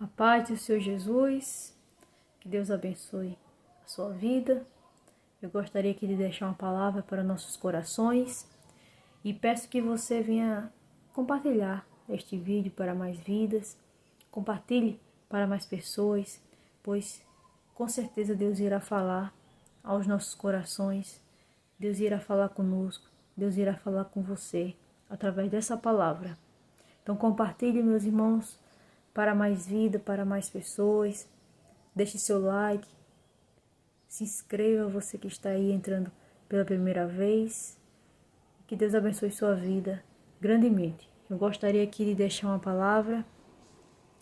A paz do Senhor Jesus, que Deus abençoe a sua vida. Eu gostaria aqui de deixar uma palavra para nossos corações e peço que você venha compartilhar este vídeo para mais vidas, compartilhe para mais pessoas, pois com certeza Deus irá falar aos nossos corações, Deus irá falar conosco, Deus irá falar com você através dessa palavra. Então compartilhe, meus irmãos, para mais vida, para mais pessoas. Deixe seu like, se inscreva, você que está aí entrando pela primeira vez. Que Deus abençoe sua vida grandemente. Eu gostaria aqui de deixar uma palavra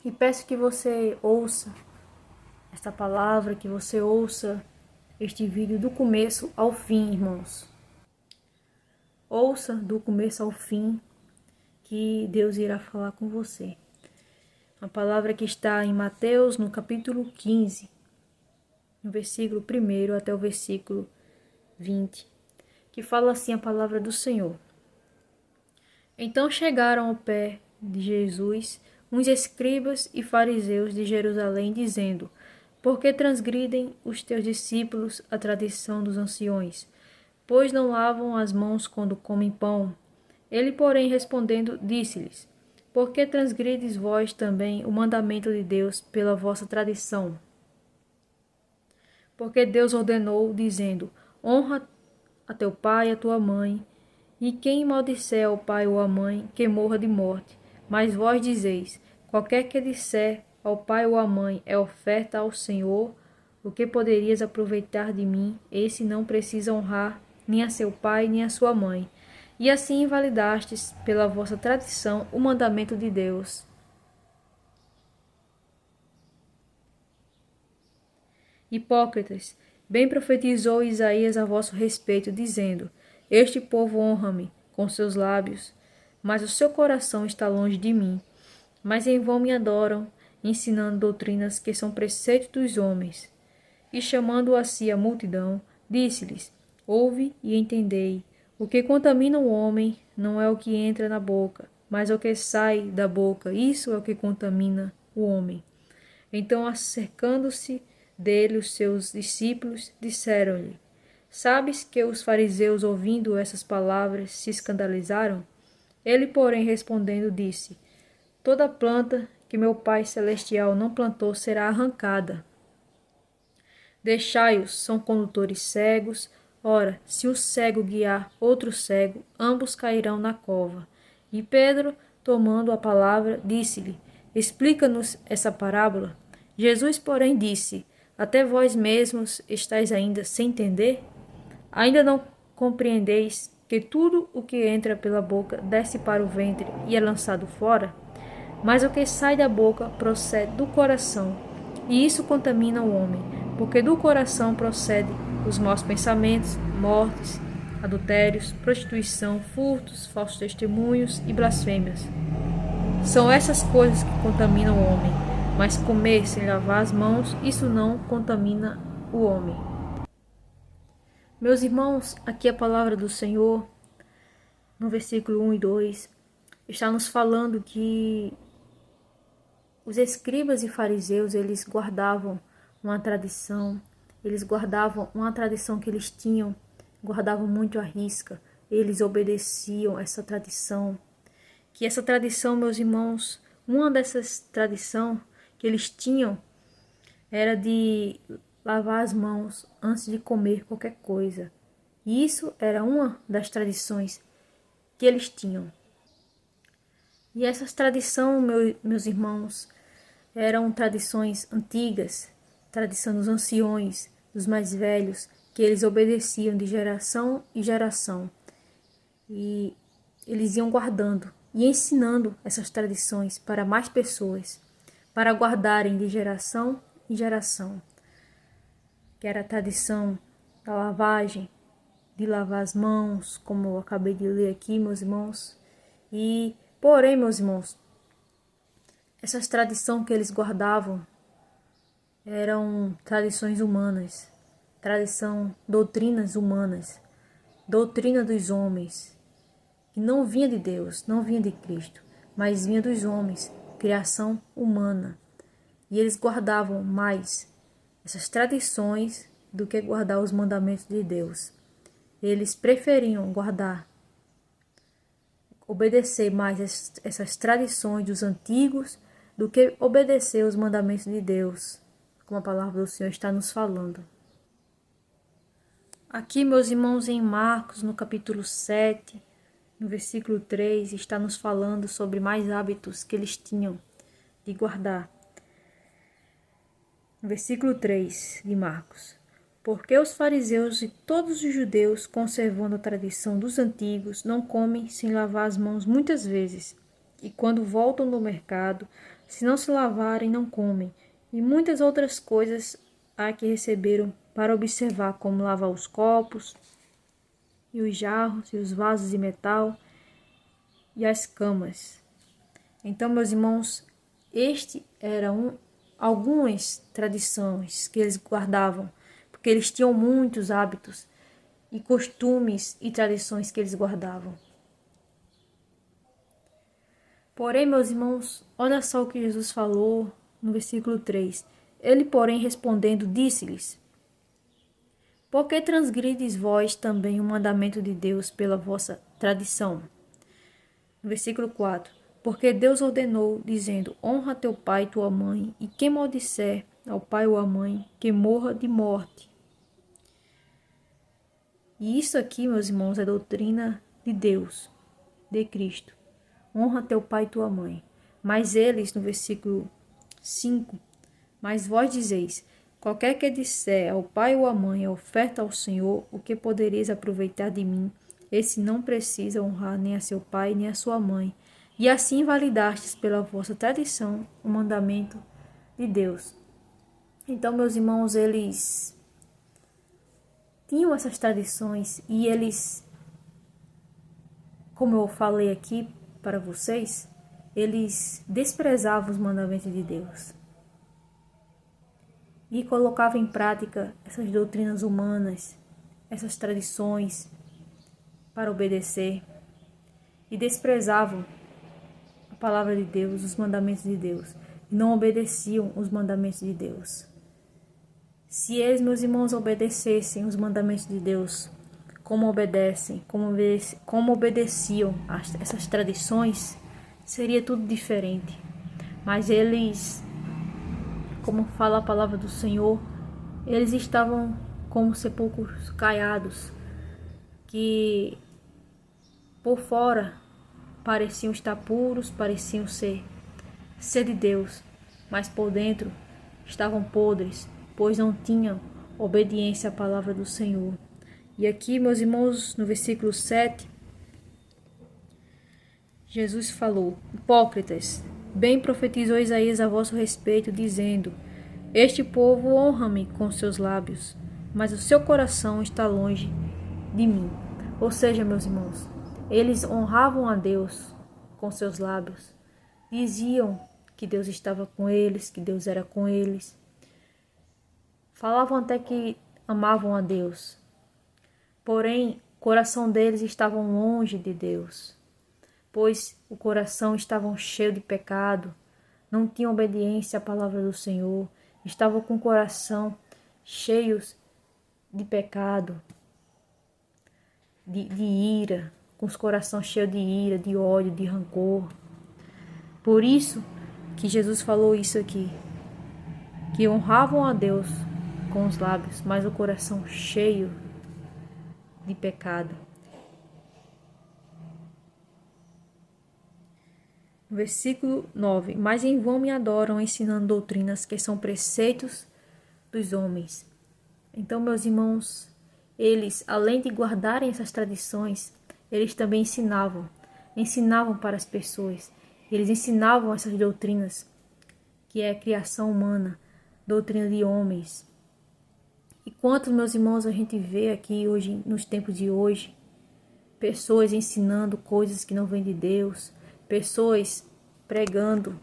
e peço que você ouça esta palavra, que você ouça este vídeo do começo ao fim, irmãos. Ouça do começo ao fim, que Deus irá falar com você. A palavra que está em Mateus, no capítulo 15, no versículo 1 até o versículo 20, que fala assim a palavra do Senhor. Então chegaram ao pé de Jesus uns escribas e fariseus de Jerusalém, dizendo: Por que transgridem os teus discípulos a tradição dos anciões, pois não lavam as mãos quando comem pão? Ele, porém, respondendo, disse-lhes: Por que transgrides vós também o mandamento de Deus pela vossa tradição? Porque Deus ordenou, dizendo: Honra a teu pai e a tua mãe, e quem maldisser ao pai ou à mãe, que morra de morte. Mas vós dizeis: Qualquer que disser ao pai ou à mãe é oferta ao Senhor, o que poderias aproveitar de mim? Esse não precisa honrar nem a seu pai nem a sua mãe. E assim invalidastes pela vossa tradição o mandamento de Deus. Hipócritas, bem profetizou Isaías a vosso respeito, dizendo: Este povo honra-me com seus lábios, mas o seu coração está longe de mim. Mas em vão me adoram, ensinando doutrinas que são preceitos dos homens. E chamando a si a multidão, disse-lhes: Ouve e entendei. O que contamina o homem não é o que entra na boca, mas o que sai da boca. Isso é o que contamina o homem. Então, acercando-se dele os seus discípulos, disseram-lhe: Sabes que os fariseus, ouvindo essas palavras, se escandalizaram? Ele, porém, respondendo, disse: Toda planta que meu Pai Celestial não plantou será arrancada. Deixai-os, são condutores cegos. Ora, se um cego guiar outro cego, ambos cairão na cova. E Pedro, tomando a palavra, disse-lhe: Explica-nos essa parábola. Jesus, porém, disse: Até vós mesmos estáis ainda sem entender? Ainda não compreendeis que tudo o que entra pela boca desce para o ventre e é lançado fora? Mas o que sai da boca procede do coração, e isso contamina o homem, porque do coração procede os maus pensamentos, mortes, adultérios, prostituição, furtos, falsos testemunhos e blasfêmias. São essas coisas que contaminam o homem, mas comer sem lavar as mãos, isso não contamina o homem. Meus irmãos, aqui a palavra do Senhor, no versículo 1 e 2, está nos falando que os escribas e fariseus, eles guardavam uma tradição que eles tinham, guardavam muito à risca, eles obedeciam essa tradição. Que essa tradição, meus irmãos, uma dessas tradições que eles tinham era de lavar as mãos antes de comer qualquer coisa. E isso era uma das tradições que eles tinham. E essas tradições, meus irmãos, eram tradições antigas, tradição dos anciões, dos mais velhos, que eles obedeciam de geração em geração. E eles iam guardando e ensinando essas tradições para mais pessoas, para guardarem de geração em geração. Que era a tradição da lavagem, de lavar as mãos, como eu acabei de ler aqui, meus irmãos. E, porém, meus irmãos, essas tradições que eles guardavam eram tradições humanas, doutrinas humanas, doutrina dos homens, que não vinha de Deus, não vinha de Cristo, mas vinha dos homens, criação humana. E eles guardavam mais essas tradições do que guardar os mandamentos de Deus. Eles preferiam obedecer mais essas tradições dos antigos do que obedecer os mandamentos de Deus, como a palavra do Senhor está nos falando. Aqui, meus irmãos, em Marcos, no capítulo 7, no versículo 3, está nos falando sobre mais hábitos que eles tinham de guardar. No versículo 3 de Marcos: porque os fariseus e todos os judeus, conservando a tradição dos antigos, não comem sem lavar as mãos muitas vezes, e quando voltam do mercado, se não se lavarem, não comem, e muitas outras coisas há que receberam para observar, como lavar os copos, e os jarros, e os vasos de metal, e as camas. Então, meus irmãos, este era algumas tradições que eles guardavam, porque eles tinham muitos hábitos e costumes e tradições que eles guardavam. Porém, meus irmãos, olha só o que Jesus falou no versículo 3. Ele, porém, respondendo, disse-lhes: por que transgrides vós também o mandamento de Deus pela vossa tradição? No versículo 4. Porque Deus ordenou, dizendo: honra teu pai e tua mãe, e quem maldisser ao pai ou à mãe, que morra de morte. E isso aqui, meus irmãos, é doutrina de Deus, de Cristo. Honra teu pai e tua mãe. Mas eles, no versículo 5, mas vós dizeis: qualquer que disser ao pai ou à mãe a oferta ao Senhor, o que podereis aproveitar de mim? Esse não precisa honrar nem a seu pai nem a sua mãe. E assim validastes pela vossa tradição o mandamento de Deus. Então, meus irmãos, eles tinham essas tradições e eles, como eu falei aqui para vocês, eles desprezavam os mandamentos de Deus e colocavam em prática essas doutrinas humanas, essas tradições para obedecer, e desprezavam a palavra de Deus, os mandamentos de Deus, e não obedeciam os mandamentos de Deus. Se eles, meus irmãos, obedecessem os mandamentos de Deus, como obedeciam essas tradições, seria tudo diferente. Mas eles, como fala a palavra do Senhor, eles estavam como sepulcros caiados, que por fora pareciam estar puros, pareciam ser de Deus, mas por dentro estavam podres, pois não tinham obediência à palavra do Senhor. E aqui, meus irmãos, no versículo 7, Jesus falou: hipócritas, bem profetizou Isaías a vosso respeito, dizendo: este povo honra-me com seus lábios, mas o seu coração está longe de mim. Ou seja, meus irmãos, eles honravam a Deus com seus lábios, diziam que Deus estava com eles, que Deus era com eles, falavam até que amavam a Deus, porém o coração deles estava longe de Deus, pois o coração estava cheio de pecado, não tinham obediência à palavra do Senhor, estavam com o coração cheios de pecado, de ira, com os corações cheios de ira, de ódio, de rancor. Por isso que Jesus falou isso aqui, que honravam a Deus com os lábios, mas o coração cheio de pecado. Versículo 9. Mas em vão me adoram, ensinando doutrinas que são preceitos dos homens. Então, meus irmãos, eles, além de guardarem essas tradições, eles também ensinavam para as pessoas. Eles ensinavam essas doutrinas, que é a criação humana, doutrina de homens. E quantos, meus irmãos, a gente vê aqui hoje, nos tempos de hoje, pessoas ensinando coisas que não vêm de Deus, pessoas pregando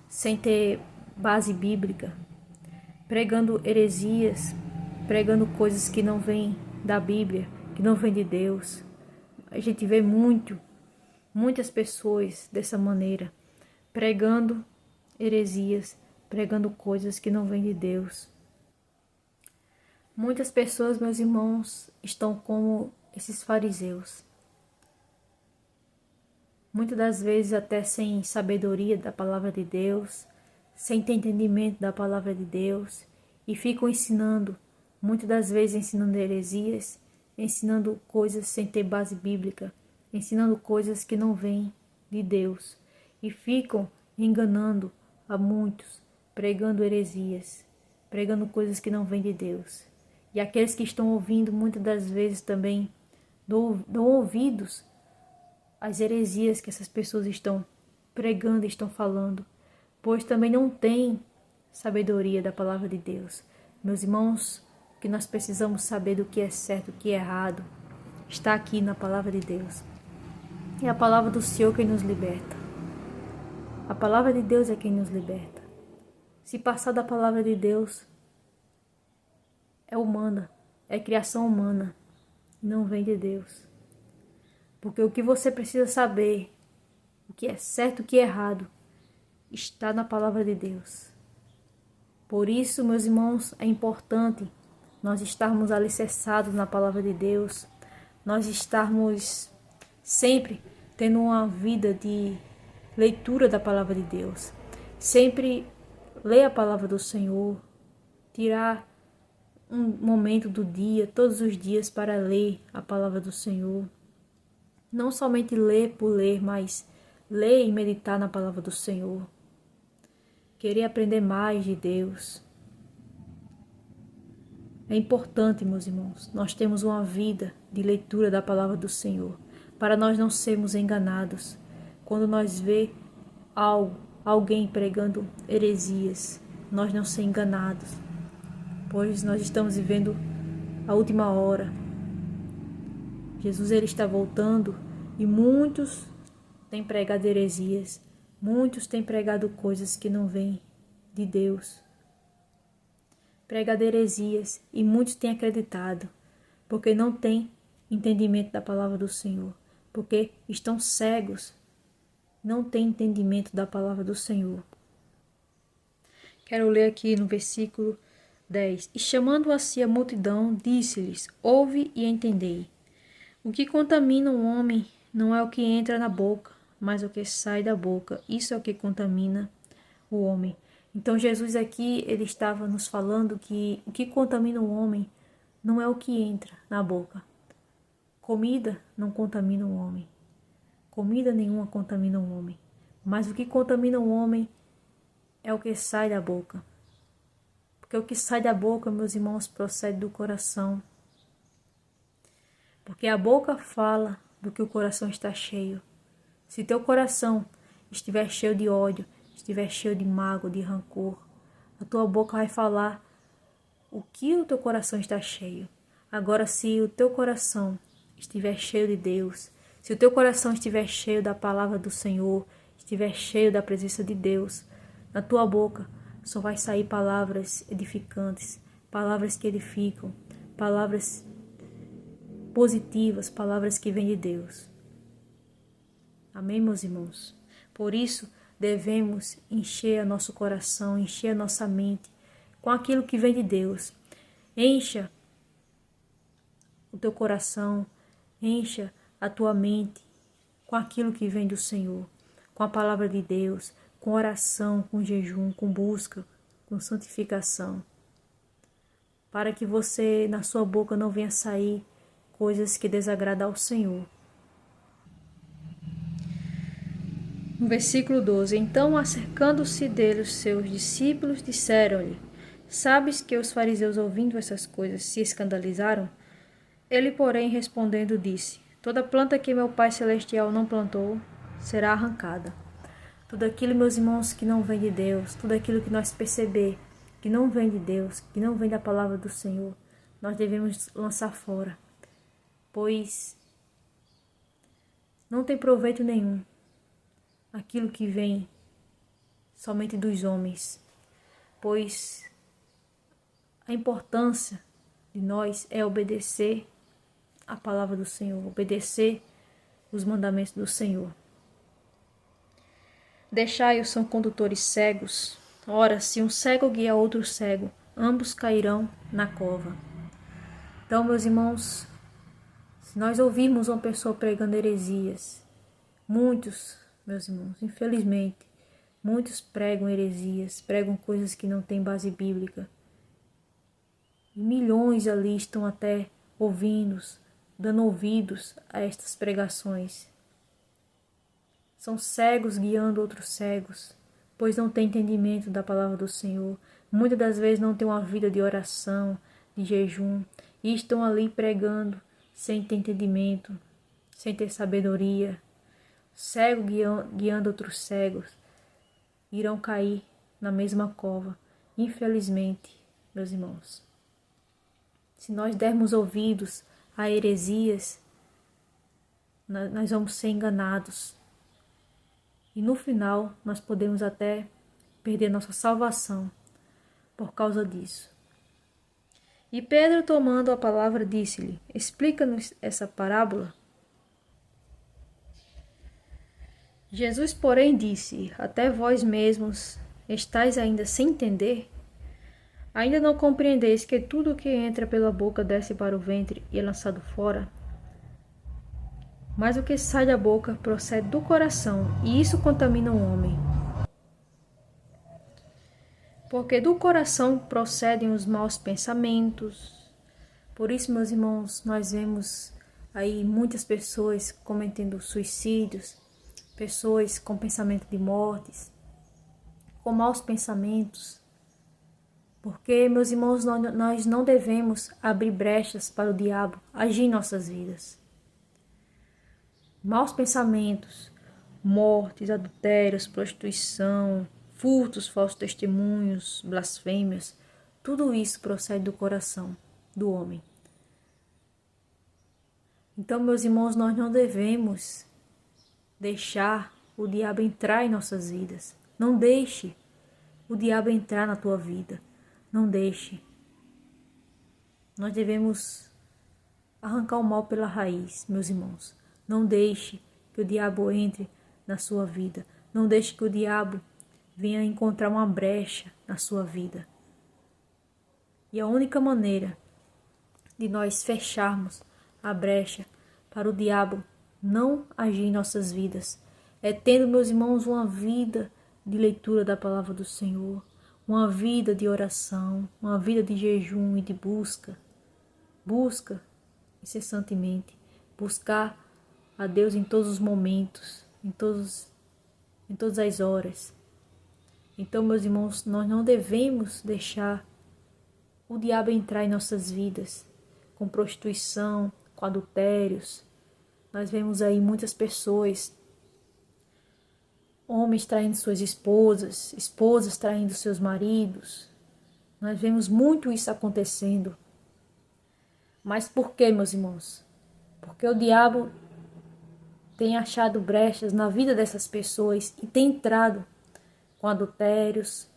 sem ter base bíblica, pregando heresias, pregando coisas que não vêm da Bíblia, que não vêm de Deus. A gente vê muitas pessoas dessa maneira, pregando heresias, pregando coisas que não vêm de Deus. Muitas pessoas, meus irmãos, estão como esses fariseus. Muitas das vezes até sem sabedoria da palavra de Deus, sem ter entendimento da palavra de Deus, e ficam ensinando, muitas das vezes ensinando heresias, ensinando coisas sem ter base bíblica, ensinando coisas que não vêm de Deus, e ficam enganando a muitos, pregando heresias, pregando coisas que não vêm de Deus. E aqueles que estão ouvindo, muitas das vezes também dão ouvidos às heresias que essas pessoas estão pregando e estão falando, pois também não têm sabedoria da palavra de Deus. Meus irmãos, que nós precisamos saber do que é certo, do que é errado, está aqui na palavra de Deus. É a palavra do Senhor quem nos liberta. A palavra de Deus é quem nos liberta. Se passar da palavra de Deus, é humana, é criação humana, não vem de Deus. Porque o que você precisa saber, o que é certo e o que é errado, está na palavra de Deus. Por isso, meus irmãos, é importante nós estarmos alicerçados na palavra de Deus, nós estarmos sempre tendo uma vida de leitura da palavra de Deus, sempre ler a palavra do Senhor, tirar um momento do dia, todos os dias, para ler a palavra do Senhor. Não somente ler por ler, mas ler e meditar na palavra do Senhor. Querer aprender mais de Deus. É importante, meus irmãos, nós temos uma vida de leitura da palavra do Senhor, para nós não sermos enganados. Quando nós vê alguém pregando heresias, nós não ser enganados, pois nós estamos vivendo a última hora. Jesus ele está voltando e muitos têm pregado heresias, muitos têm pregado coisas que não vêm de Deus. Pregado heresias e muitos têm acreditado, porque não têm entendimento da palavra do Senhor, porque estão cegos, não têm entendimento da palavra do Senhor. Quero ler aqui no versículo 10. E chamando a si a multidão, disse-lhes: ouve e entendei. O que contamina um homem não é o que entra na boca, mas o que sai da boca. Isso é o que contamina o homem. Então Jesus aqui, ele estava nos falando que o que contamina o homem não é o que entra na boca. Comida não contamina o homem. Comida nenhuma contamina o homem. Mas o que contamina o homem é o que sai da boca. Porque o que sai da boca, meus irmãos, procede do coração. Porque a boca fala do que o coração está cheio. Se teu coração estiver cheio de ódio, estiver cheio de mágoa, de rancor, a tua boca vai falar o que o teu coração está cheio. Agora, se o teu coração estiver cheio de Deus, se o teu coração estiver cheio da palavra do Senhor, estiver cheio da presença de Deus, na tua boca só vai sair palavras edificantes, palavras que edificam, palavras positivas, palavras que vêm de Deus. Amém, meus irmãos? Por isso, devemos encher nosso coração, encher a nossa mente com aquilo que vem de Deus. Encha o teu coração, encha a tua mente com aquilo que vem do Senhor, com a palavra de Deus, com oração, com jejum, com busca, com santificação, para que você, na sua boca, não venha sair coisas que desagradam ao Senhor. No versículo 12, então, acercando-se dele os seus discípulos, disseram-lhe: sabes que os fariseus, ouvindo essas coisas, se escandalizaram? Ele, porém, respondendo, disse: toda planta que meu Pai Celestial não plantou, será arrancada. Tudo aquilo, meus irmãos, que não vem de Deus, tudo aquilo que nós perceber que não vem de Deus, que não vem da palavra do Senhor, nós devemos lançar fora, pois não tem proveito nenhum aquilo que vem somente dos homens, pois a importância de nós é obedecer a palavra do Senhor, obedecer os mandamentos do Senhor. Deixai-os são condutores cegos, Ora, se um cego guia outro cego, ambos cairão na cova. Então, meus irmãos, se nós ouvirmos uma pessoa pregando heresias, muitos, meus irmãos, infelizmente, muitos pregam heresias, pregam coisas que não têm base bíblica. E milhões ali estão até ouvindo, dando ouvidos a estas pregações. São cegos guiando outros cegos, pois não têm entendimento da palavra do Senhor. Muitas das vezes não têm uma vida de oração, de jejum, e estão ali pregando sem ter entendimento, sem ter sabedoria. Cego guiando outros cegos irão cair na mesma cova, infelizmente, meus irmãos. Se nós dermos ouvidos a heresias, nós vamos ser enganados. E no final, nós podemos até perder nossa salvação por causa disso. E Pedro, tomando a palavra, disse-lhe: explica-nos essa parábola. Jesus, porém, disse: até vós mesmos estáis ainda sem entender? Ainda não compreendeis que tudo o que entra pela boca desce para o ventre e é lançado fora? Mas o que sai da boca procede do coração, e isso contamina o homem. Porque do coração procedem os maus pensamentos. Por isso, meus irmãos, nós vemos aí muitas pessoas cometendo suicídios, pessoas com pensamento de mortes, com maus pensamentos. Porque, meus irmãos, nós não devemos abrir brechas para o diabo agir em nossas vidas. Maus pensamentos, mortes, adultérios, prostituição, furtos, falsos testemunhos, blasfêmias, tudo isso procede do coração do homem. Então, meus irmãos, nós não devemos deixar o diabo entrar em nossas vidas. Não deixe o diabo entrar na tua vida. Não deixe. Nós devemos arrancar o mal pela raiz, meus irmãos. Não deixe que o diabo entre na sua vida. Não deixe que o diabo venha encontrar uma brecha na sua vida. E a única maneira de nós fecharmos a brecha para o diabo não agir em nossas vidas é tendo, meus irmãos, uma vida de leitura da palavra do Senhor, uma vida de oração, uma vida de jejum e de busca. Busca incessantemente, buscar a Deus em todos os momentos, em todas as horas. Então, meus irmãos, nós não devemos deixar o diabo entrar em nossas vidas com prostituição, com adultérios. Nós vemos aí muitas pessoas, homens traindo suas esposas, esposas traindo seus maridos. Nós vemos muito isso acontecendo. Mas por quê, meus irmãos? Porque o diabo tem achado brechas na vida dessas pessoas e tem entrado com adultérios,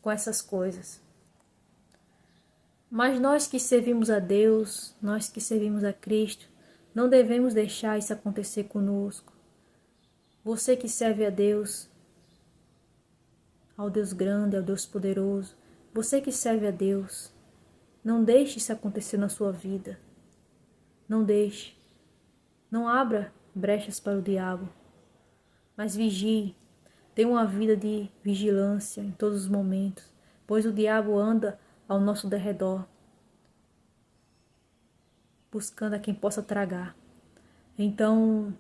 com essas coisas. Mas nós que servimos a Deus, nós que servimos a Cristo, não devemos deixar isso acontecer conosco. Você que serve a Deus, ao Deus grande, ao Deus poderoso, você que serve a Deus, não deixe isso acontecer na sua vida. Não deixe. Não abra brechas para o diabo, mas vigie. Tenha uma vida de vigilância em todos os momentos, pois o diabo anda ao nosso derredor, buscando a quem possa tragar. Então,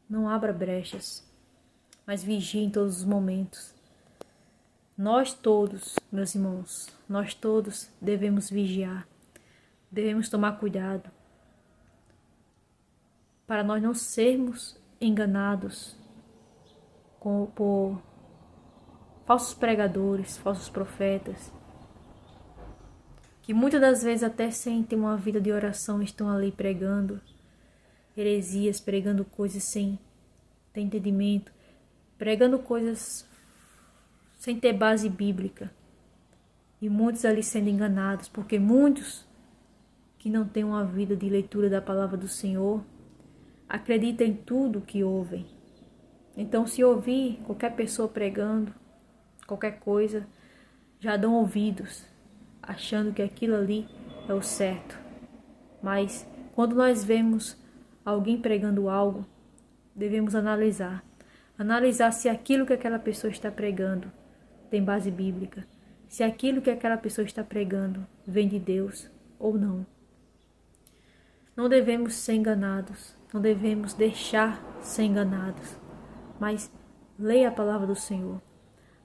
não abra brechas, mas vigie em todos os momentos. Nós todos, meus irmãos, nós todos devemos vigiar, devemos tomar cuidado, para nós não sermos enganados por falsos pregadores, falsos profetas, que muitas das vezes até sem ter uma vida de oração estão ali pregando heresias, pregando coisas sem ter entendimento, pregando coisas sem ter base bíblica. E muitos ali sendo enganados, porque muitos que não têm uma vida de leitura da palavra do Senhor acreditam em tudo que ouvem. Então, se ouvir qualquer pessoa pregando, qualquer coisa, já dão ouvidos, achando que aquilo ali é o certo. Mas quando nós vemos alguém pregando algo, devemos analisar. Analisar se aquilo que aquela pessoa está pregando tem base bíblica. Se aquilo que aquela pessoa está pregando vem de Deus ou não. Não devemos ser enganados. Não devemos deixar ser enganados. Mas leia a palavra do Senhor.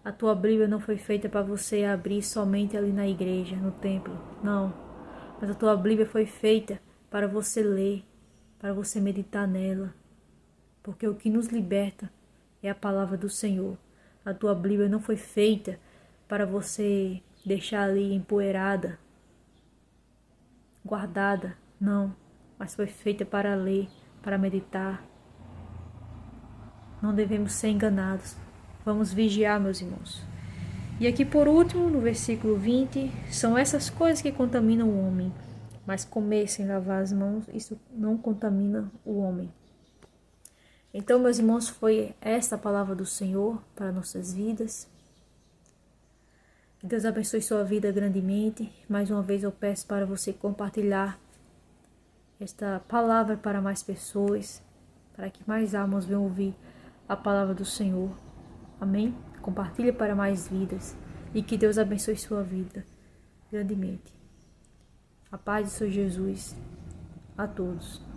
A tua Bíblia não foi feita para você abrir somente ali na igreja, no templo. Não. Mas a tua Bíblia foi feita para você ler, para você meditar nela. Porque o que nos liberta é a palavra do Senhor. A tua Bíblia não foi feita para você deixar ali empoeirada, guardada. Não. Mas foi feita para ler, para meditar. Não devemos ser enganados. Vamos vigiar, meus irmãos. E aqui por último, no versículo 20, são essas coisas que contaminam o homem. Mas comer sem lavar as mãos, isso não contamina o homem. Então, meus irmãos, foi esta a palavra do Senhor para nossas vidas. Que Deus abençoe sua vida grandemente. Mais uma vez eu peço para você compartilhar esta palavra para mais pessoas, para que mais almas venham ouvir a palavra do Senhor. Amém? Compartilhe para mais vidas e que Deus abençoe sua vida grandemente. A paz de Senhor Jesus a todos.